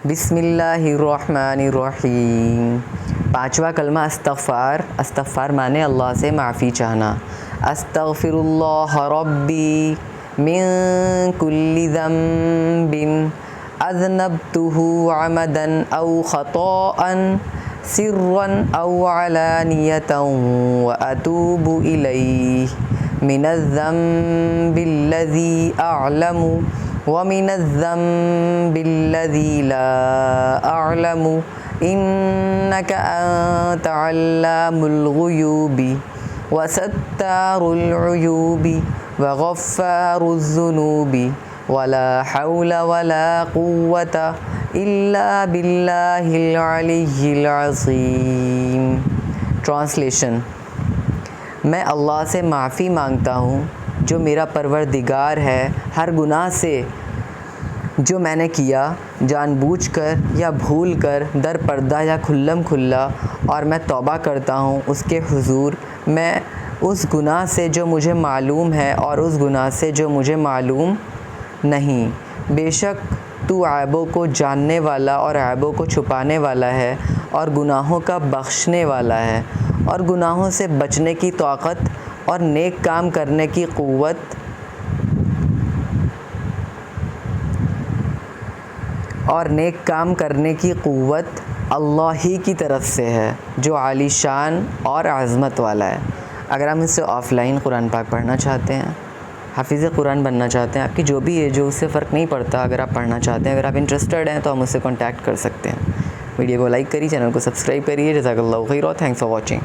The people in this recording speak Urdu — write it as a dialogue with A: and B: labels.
A: بسم اللہ الرحمن الرحیم۔ پانچواں کلمہ استغفار۔ استغفار معنی اللہ سے معافی چاہنا۔ استغفر اللہ ربی من کل ذنب اذنبتہ عمدا او خطاء سرا او علانیۃ واتوب الیہ من الذنب الذی اعلم ومن الذنب الذی لا اعلم انک انت علام الغیوب وستار العیوب وغفار الذنوب ولا حول ولا قوة الا باللہ العلی العظیم۔ ٹرانسلیشن: میں اللہ سے معافی مانگتا ہوں جو میرا پروردگار ہے ہر گناہ سے جو میں نے کیا، جان بوجھ کر یا بھول کر، در پردہ یا کھلم کھلا، اور میں توبہ کرتا ہوں اس کے حضور، میں اس گناہ سے جو مجھے معلوم ہے اور اس گناہ سے جو مجھے معلوم نہیں۔ بے شک تو عیبوں کو جاننے والا اور عیبوں کو چھپانے والا ہے اور گناہوں کا بخشنے والا ہے، اور گناہوں سے بچنے کی طاقت اور نیک کام کرنے کی قوت اللہ ہی کی طرف سے ہے جو عالی شان اور عظمت والا ہے۔ اگر ہم اس سے آف لائن قرآن پاک پڑھنا چاہتے ہیں، حافظ قرآن بننا چاہتے ہیں، آپ کی جو بھی ایج ہو اس سے فرق نہیں پڑتا، اگر آپ پڑھنا چاہتے ہیں، اگر آپ انٹرسٹڈ ہیں تو ہم مجھ سے کانٹیکٹ کر سکتے ہیں۔ ویڈیو کو لائک کریے، چینل کو سبسکرائب کریے۔ جزاک اللہ خیر اور تھینکس فار واچنگ۔